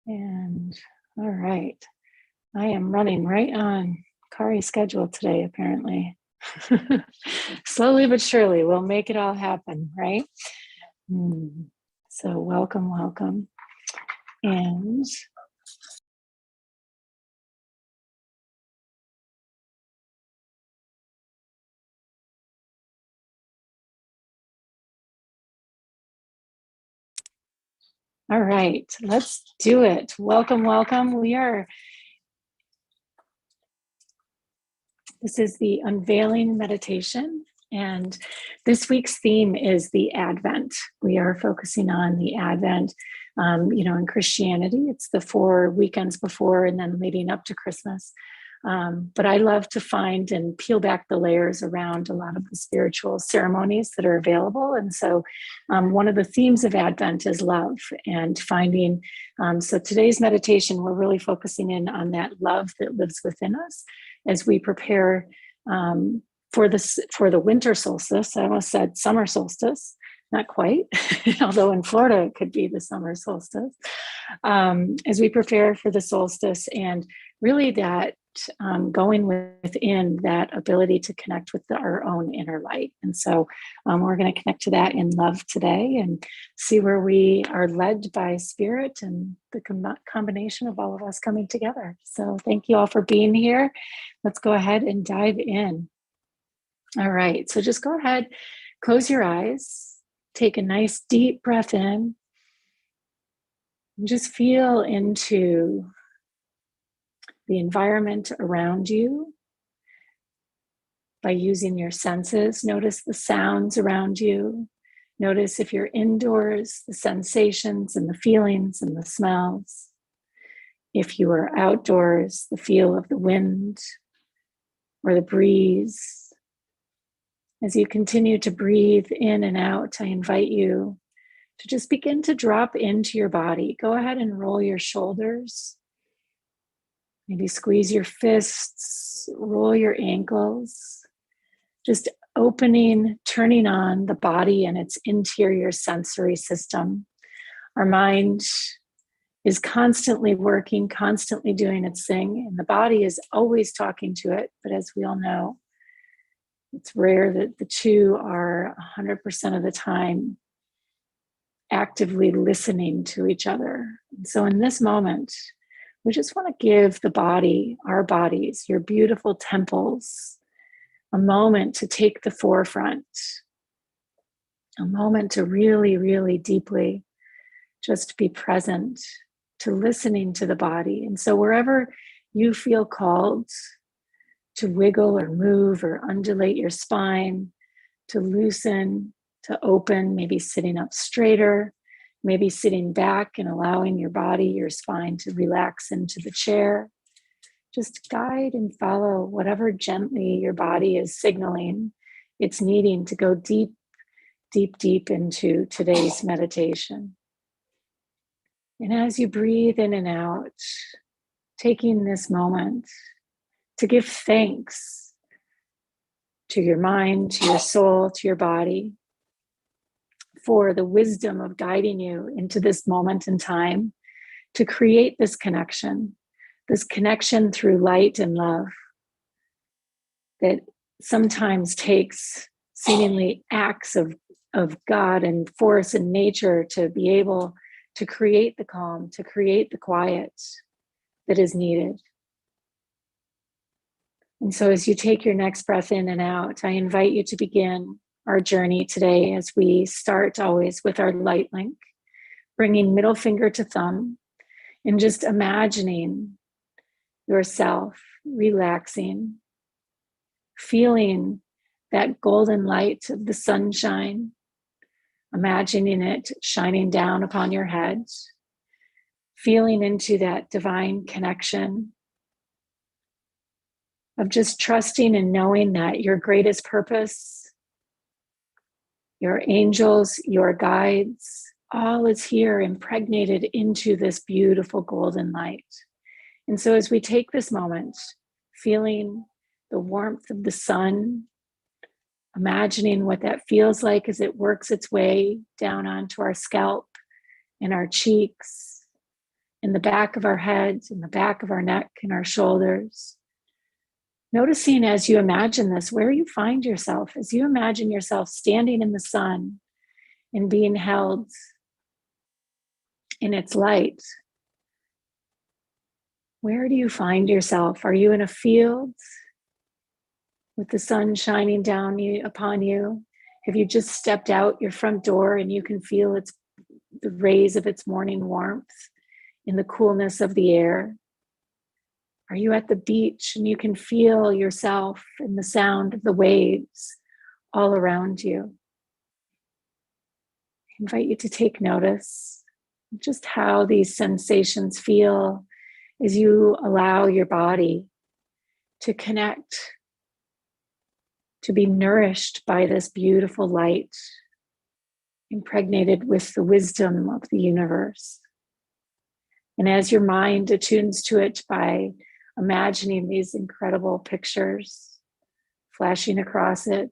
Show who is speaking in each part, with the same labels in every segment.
Speaker 1: And all right, I am running right on Kari's schedule today, apparently. Slowly but surely, we'll make it all happen, right? Mm. So, welcome, welcome. And all right, let's do it. Welcome, welcome. This is the Unveiling Meditation. And this week's theme is the Advent. We are focusing on the Advent. In Christianity, it's the 4 weekends before and then leading up to Christmas. But I love to find and peel back the layers around a lot of the spiritual ceremonies that are available. And so one of the themes of Advent is love and finding. So today's meditation, we're really focusing in on that love that lives within us as we prepare for the winter solstice. I almost said summer solstice, not quite, although in Florida it could be the summer solstice. As we prepare for the solstice, and really that going within that ability to connect with our own inner light. And so we're going to connect to that in love today and see where we are led by spirit and the combination of all of us coming together. So thank you all for being here. Let's go ahead and dive in. All right, so just go ahead, close your eyes, take a nice deep breath in, and just feel into the environment around you by using your senses. Notice the sounds around you. Notice if you're indoors, the sensations and the feelings and the smells. If you are outdoors, the feel of the wind or the breeze. As you continue to breathe in and out, I invite you to just begin to drop into your body. Go ahead and roll your shoulders. Maybe squeeze your fists, roll your ankles. Just opening, turning on the body and its interior sensory system. Our mind is constantly working, constantly doing its thing, and the body is always talking to it. But as we all know, it's rare that the two are 100% of the time actively listening to each other. And so in this moment, we just want to give the body, our bodies, your beautiful temples, a moment to take the forefront, a moment to really, really deeply just be present, to listening to the body. And so wherever you feel called to wiggle or move or undulate your spine, to loosen, to open, maybe sitting up straighter, maybe sitting back and allowing your body, your spine to relax into the chair. Just guide and follow whatever gently your body is signaling it's needing to go deep, deep, deep into today's meditation. And as you breathe in and out, taking this moment to give thanks to your mind, to your soul, to your body, for the wisdom of guiding you into this moment in time to create this connection through light and love that sometimes takes seemingly acts of God and force and nature to be able to create the calm, to create the quiet that is needed. And so as you take your next breath in and out, I invite you to begin our journey today as we start always with our light link, bringing middle finger to thumb and just imagining yourself relaxing, feeling that golden light of the sunshine, imagining it shining down upon your head, feeling into that divine connection of just trusting and knowing that your greatest purpose, your angels, your guides, all is here impregnated into this beautiful golden light. And so as we take this moment, feeling the warmth of the sun, imagining what that feels like as it works its way down onto our scalp and our cheeks, in the back of our heads, in the back of our neck, and our shoulders. Noticing as you imagine this, where you find yourself, as you imagine yourself standing in the sun and being held in its light. Where do you find yourself? Are you in a field with the sun shining down upon you? Have you just stepped out your front door and you can feel the rays of its morning warmth in the coolness of the air? Are you at the beach and you can feel yourself in the sound of the waves all around you? I invite you to take notice of just how these sensations feel as you allow your body to connect, to be nourished by this beautiful light, impregnated with the wisdom of the universe. And as your mind attunes to it by imagining these incredible pictures flashing across it,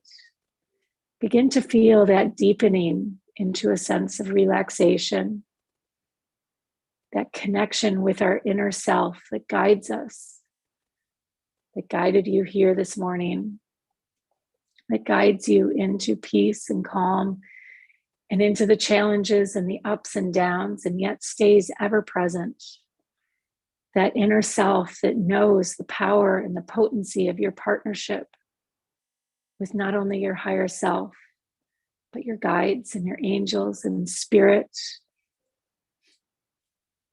Speaker 1: begin to feel that deepening into a sense of relaxation, that connection with our inner self that guides us, that guided you here this morning, that guides you into peace and calm and into the challenges and the ups and downs, and yet stays ever present. That inner self that knows the power and the potency of your partnership with not only your higher self, but your guides and your angels and spirit.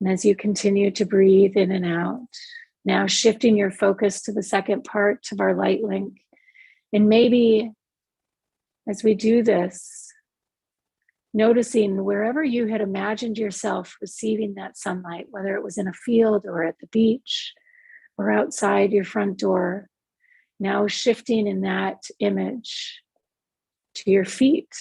Speaker 1: And as you continue to breathe in and out, now shifting your focus to the second part of our light link. And maybe as we do this, noticing wherever you had imagined yourself receiving that sunlight, whether it was in a field or at the beach or outside your front door, now shifting in that image to your feet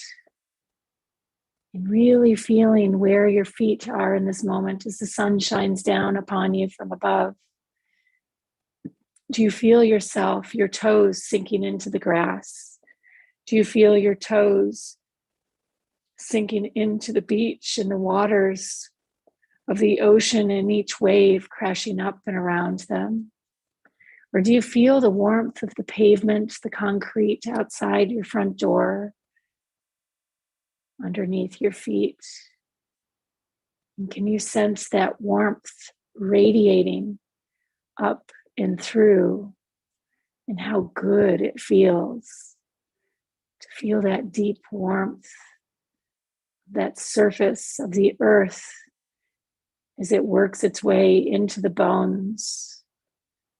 Speaker 1: and really feeling where your feet are in this moment as the sun shines down upon you from above. Do you feel yourself, your toes sinking into the grass? Do you feel your toes sinking into the beach and the waters of the ocean and each wave crashing up and around them? Or do you feel the warmth of the pavement, the concrete outside your front door, underneath your feet? And can you sense that warmth radiating up and through, and how good it feels to feel that deep warmth, that surface of the earth as it works its way into the bones,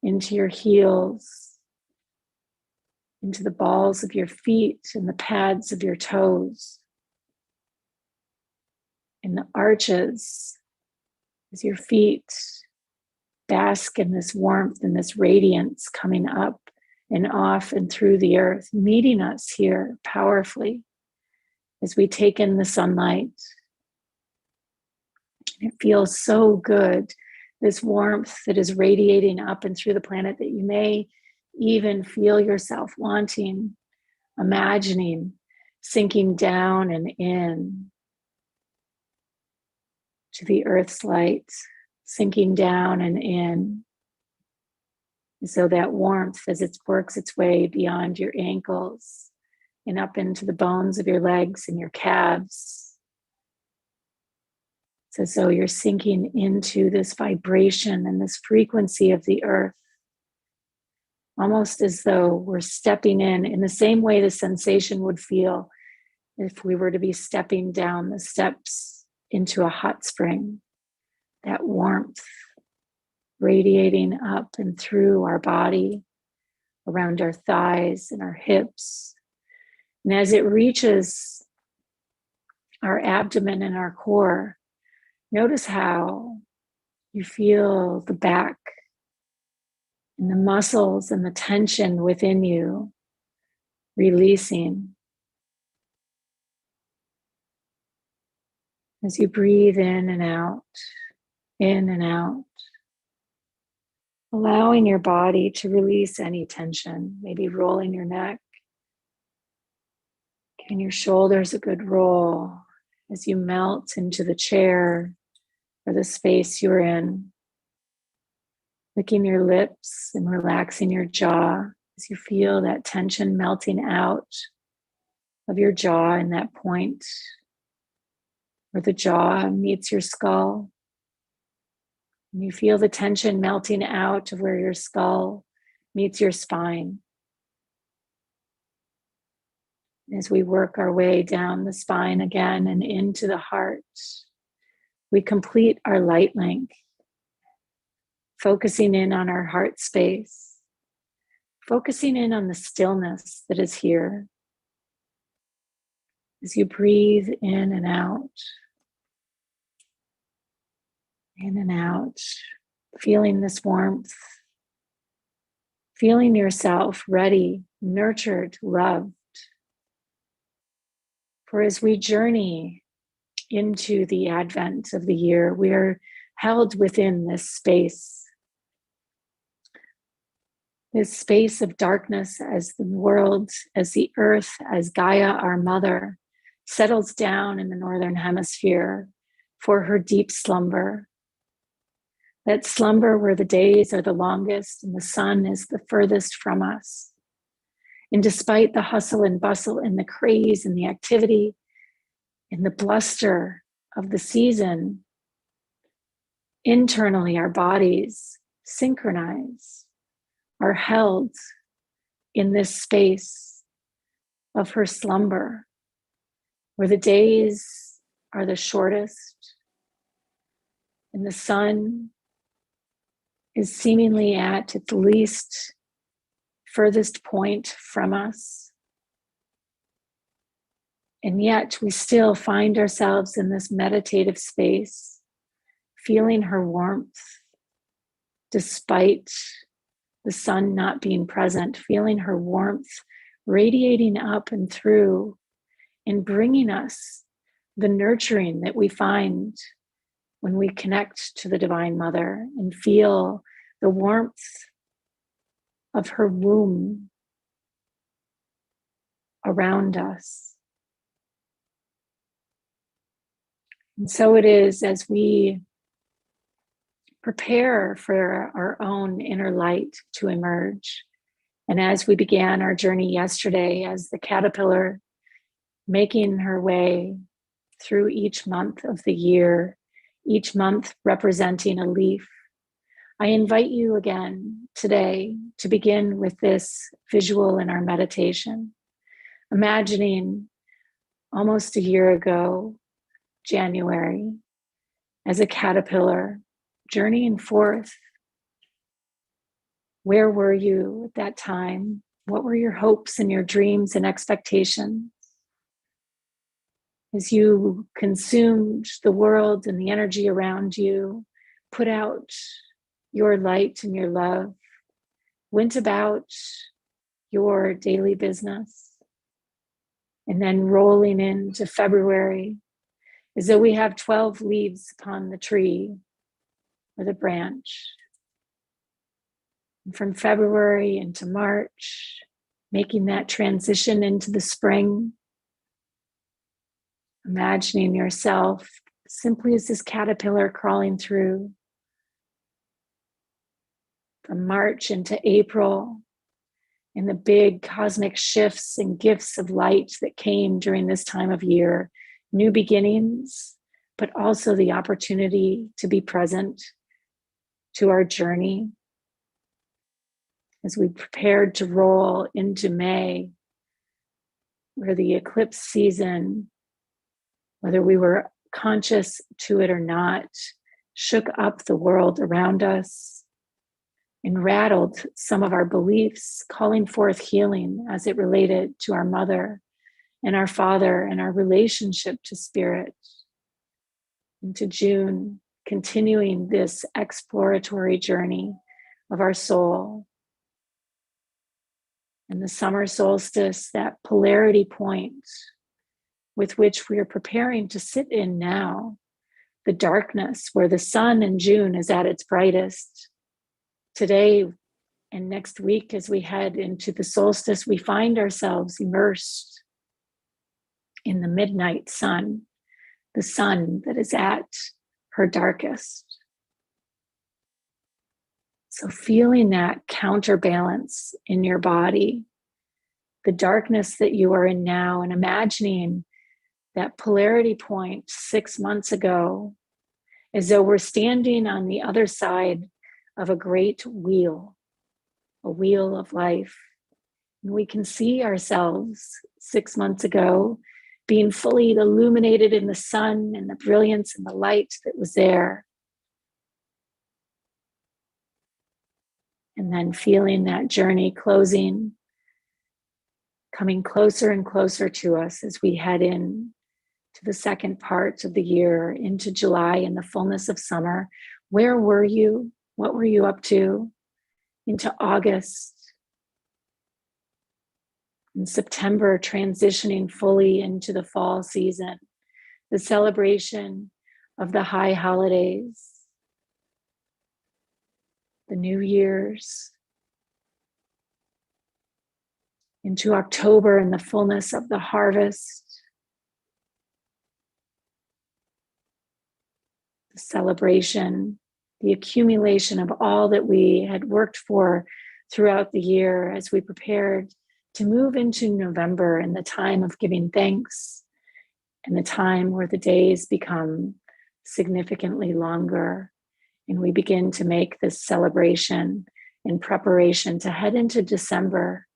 Speaker 1: into your heels, into the balls of your feet and the pads of your toes, in the arches as your feet bask in this warmth and this radiance coming up and off and through the earth, meeting us here powerfully as we take in the sunlight. It feels so good, this warmth that is radiating up and through the planet, that you may even feel yourself wanting, imagining, sinking down and in to the earth's light, sinking down and in. And so that warmth, as it works its way beyond your ankles and up into the bones of your legs and your calves, it's as though you're sinking into this vibration and this frequency of the earth, almost as though we're stepping in the same way the sensation would feel if we were to be stepping down the steps into a hot spring. That warmth radiating up and through our body, around our thighs and our hips. And as it reaches our abdomen and our core, notice how you feel the back and the muscles and the tension within you releasing. As you breathe in and out, allowing your body to release any tension, maybe rolling your neck, giving your shoulders a good roll as you melt into the chair, for the space you're in, licking your lips and relaxing your jaw as you feel that tension melting out of your jaw in that point where the jaw meets your skull. And you feel the tension melting out of where your skull meets your spine. As we work our way down the spine again and into the heart, we complete our light link, focusing in on our heart space, focusing in on the stillness that is here. As you breathe in and out, feeling this warmth, feeling yourself ready, nurtured, loved. For as we journey into the advent of the year, we are held within this space of darkness as the world, as the earth, as Gaia, our mother, settles down in the northern hemisphere for her deep slumber. That slumber where the days are the longest and the sun is the furthest from us. And despite the hustle and bustle and the craze and the activity and the bluster of the season, internally our bodies synchronize, are held in this space of her slumber, where the days are the shortest and the sun is seemingly at its least furthest point from us. And yet we still find ourselves in this meditative space, feeling her warmth despite the sun not being present, feeling her warmth radiating up and through and bringing us the nurturing that we find when we connect to the Divine Mother and feel the warmth of her womb around us. And so it is as we prepare for our own inner light to emerge. And as we began our journey yesterday as the caterpillar making her way through each month of the year, each month representing a leaf, I invite you again today to begin with this visual in our meditation, imagining almost a year ago, January, as a caterpillar journeying forth. Where were you at that time? What were your hopes and your dreams and expectations? As you consumed the world and the energy around you, put out your light and your love, went about your daily business, and then rolling into February, as though we have 12 leaves upon the tree or the branch. And from February into March, making that transition into the spring, imagining yourself simply as this caterpillar crawling through. From March into April, and the big cosmic shifts and gifts of light that came during this time of year, new beginnings, but also the opportunity to be present to our journey. As we prepared to roll into May, where the eclipse season, whether we were conscious to it or not, shook up the world around us and rattled some of our beliefs, calling forth healing as it related to our mother and our father and our relationship to spirit. Into June, continuing this exploratory journey of our soul. And the summer solstice, that polarity point with which we are preparing to sit in now, the darkness where the sun in June is at its brightest. Today and next week, as we head into the solstice, we find ourselves immersed in the midnight sun, the sun that is at her darkest. So feeling that counterbalance in your body, the darkness that you are in now, and imagining that polarity point 6 months ago, as though we're standing on the other side of a great wheel, a wheel of life. And we can see ourselves 6 months ago being fully illuminated in the sun and the brilliance and the light that was there. And then feeling that journey closing, coming closer and closer to us as we head in to the second part of the year, into July and the fullness of summer. Where were you? What were you up to? Into August. In September, transitioning fully into the fall season, the celebration of the high holidays, the New Year's. Into October and the fullness of the harvest, the celebration, the accumulation of all that we had worked for throughout the year as we prepared to move into November and the time of giving thanks and the time where the days become significantly longer and we begin to make this celebration in preparation to head into December,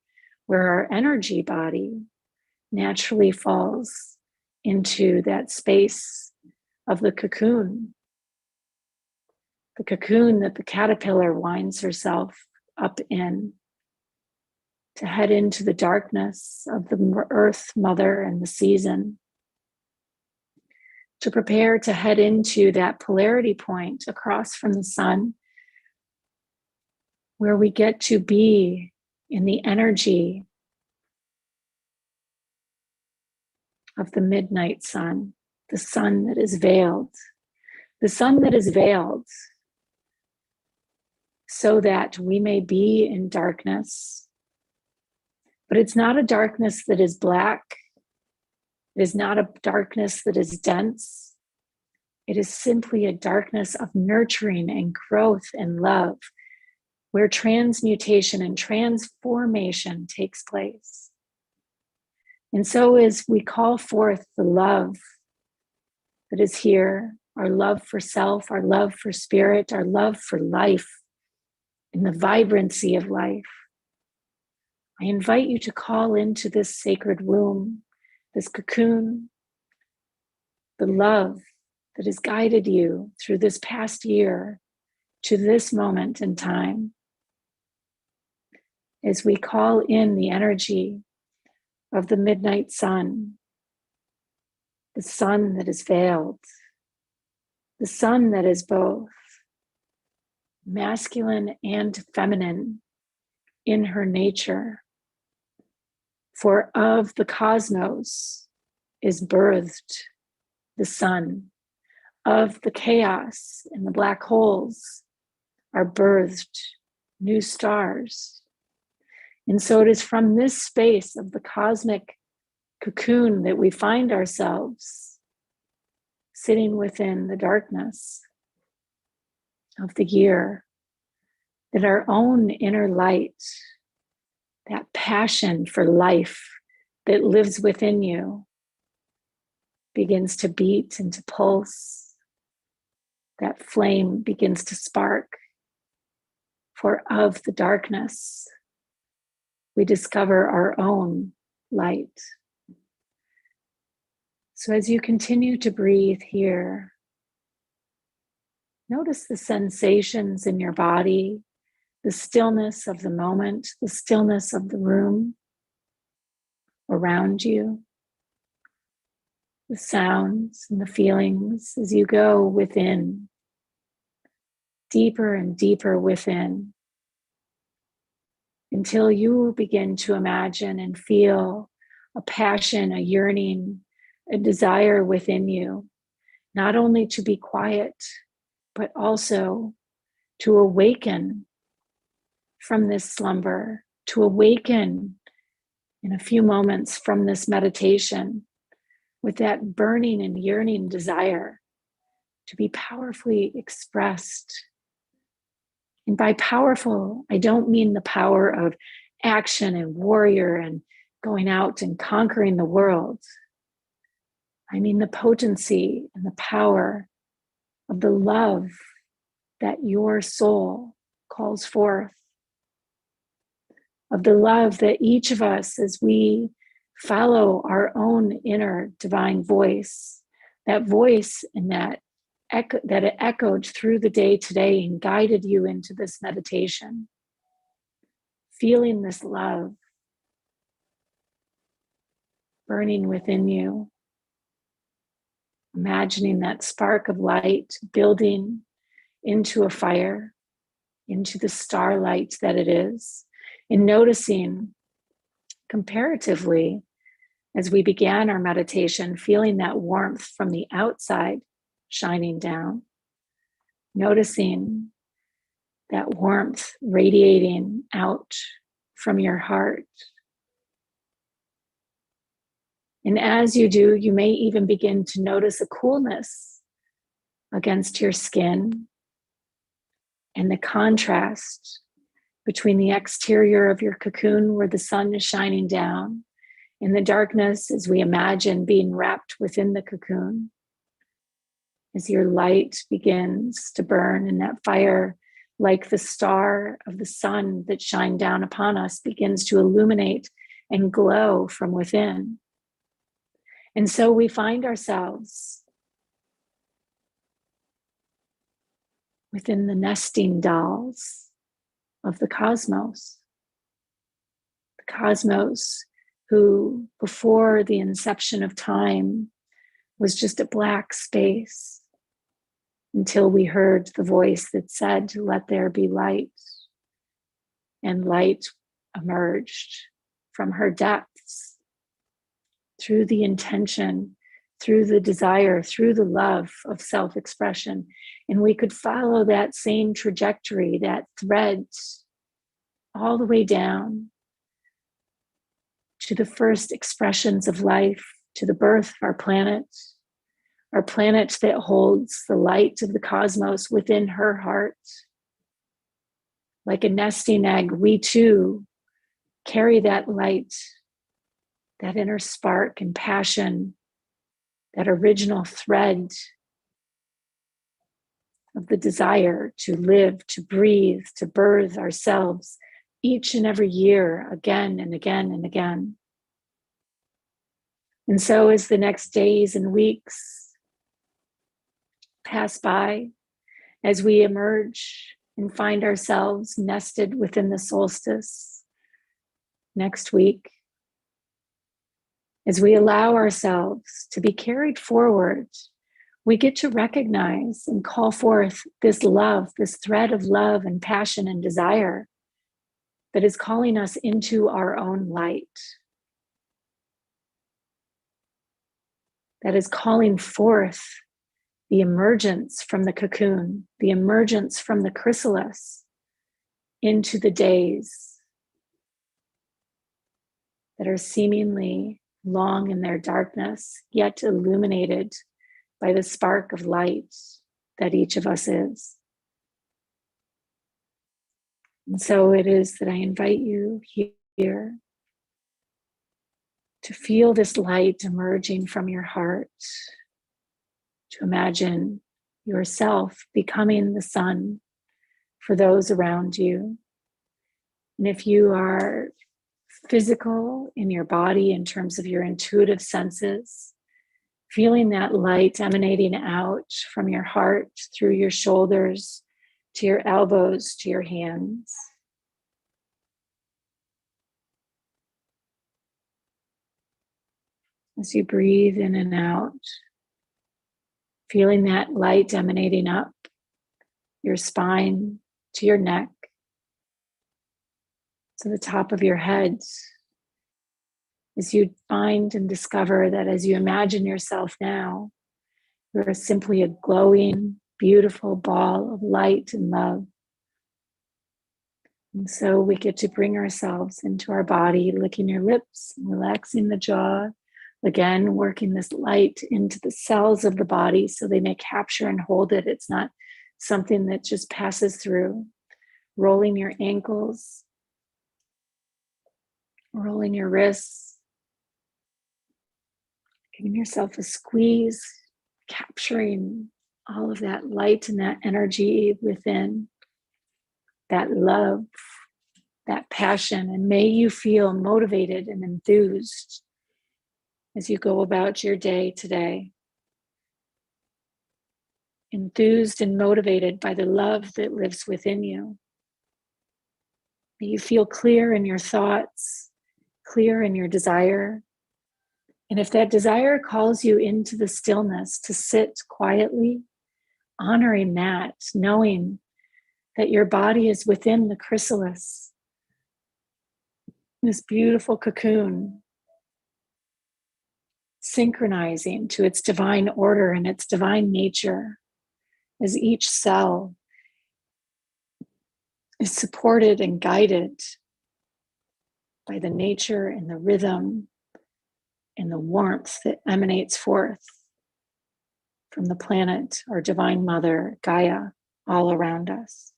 Speaker 1: where our energy body naturally falls into that space of the cocoon that the caterpillar winds herself up in, to head into the darkness of the earth mother and the season, to prepare to head into that polarity point across from the sun, where we get to be in the energy of the midnight sun, the sun that is veiled, the sun that is veiled so that we may be in darkness. But it's not a darkness that is black. It is not a darkness that is dense. It is simply a darkness of nurturing and growth and love, where transmutation and transformation takes place. And so as we call forth the love that is here, our love for self, our love for spirit, our love for life, and the vibrancy of life, I invite you to call into this sacred womb, this cocoon, the love that has guided you through this past year to this moment in time. As we call in the energy of the midnight sun, the sun that is veiled, the sun that is both masculine and feminine in her nature. For of the cosmos is birthed the sun. Of the chaos and the black holes are birthed new stars. And so it is from this space of the cosmic cocoon that we find ourselves sitting within the darkness of the year, that our own inner light, that passion for life that lives within you, begins to beat and to pulse. That flame begins to spark. For of the darkness, we discover our own light. So as you continue to breathe here, notice the sensations in your body, the stillness of the moment, the stillness of the room around you, the sounds and the feelings as you go within, deeper and deeper within, until you begin to imagine and feel a passion, a yearning, a desire within you, not only to be quiet, but also to awaken from this slumber, to awaken in a few moments from this meditation with that burning and yearning desire to be powerfully expressed. And by powerful, I don't mean the power of action and warrior and going out and conquering the world. I mean the potency and the power of the love that your soul calls forth, of the love that each of us, as we follow our own inner divine voice, that voice and that it echoed through the day today and guided you into this meditation, feeling this love burning within you, imagining that spark of light building into a fire, into the starlight that it is, and noticing comparatively, as we began our meditation, feeling that warmth from the outside shining down, noticing that warmth radiating out from your heart. And as you do, you may even begin to notice a coolness against your skin and the contrast between the exterior of your cocoon where the sun is shining down and the darkness as we imagine being wrapped within the cocoon. As your light begins to burn and that fire, like the star of the sun that shine down upon us, begins to illuminate and glow from within. And so we find ourselves within the nesting dolls of the cosmos who, before the inception of time, was just a black space until we heard the voice that said, "Let there be light." And light emerged from her depths through the intention, through the desire, through the love of self-expression. And we could follow that same trajectory, that thread, all the way down to the first expressions of life, to the birth of our planet that holds the light of the cosmos within her heart. Like a nesting egg, we too carry that light, that inner spark and passion, that original thread of the desire to live, to breathe, to birth ourselves each and every year, again and again and again. And so as the next days and weeks pass by, as we emerge and find ourselves nested within the solstice next week, as we allow ourselves to be carried forward, we get to recognize and call forth this love, this thread of love and passion and desire that is calling us into our own light, that is calling forth the emergence from the cocoon, the emergence from the chrysalis into the days that are seemingly long in their darkness, yet illuminated by the spark of light that each of us is. And so it is that I invite you here to feel this light emerging from your heart, to imagine yourself becoming the sun for those around you. And if you are physical in your body in terms of your intuitive senses, feeling that light emanating out from your heart through your shoulders to your elbows to your hands. As you breathe in and out, feeling that light emanating up your spine to your neck, to the top of your head, as you find and discover that as you imagine yourself now, you are simply a glowing, beautiful ball of light and love. And so we get to bring ourselves into our body, licking your lips, relaxing the jaw, Again, working this light into the cells of the body so they may capture and hold it. It's not something that just passes through. Rolling your ankles, rolling your wrists, giving yourself a squeeze, capturing all of that light and that energy within, that love, that passion. And may you feel motivated and enthused as you go about your day today. Enthused and motivated by the love that lives within you. May you feel clear in your thoughts, clear in your desire. And if that desire calls you into the stillness to sit quietly, honoring that, knowing that your body is within the chrysalis, this beautiful cocoon, synchronizing to its divine order and its divine nature, as each cell is supported and guided by the nature and the rhythm and the warmth that emanates forth from the planet, our divine mother, Gaia, all around us.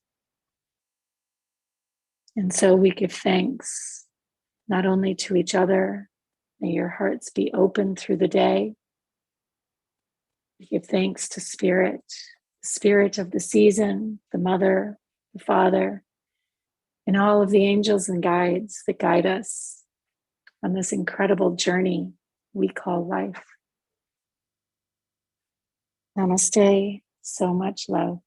Speaker 1: And so we give thanks not only to each other, may your hearts be open through the day. We give thanks to Spirit, the Spirit of the season, the Mother, the Father, and all of the angels and guides that guide us on this incredible journey we call life. Namaste. So much love.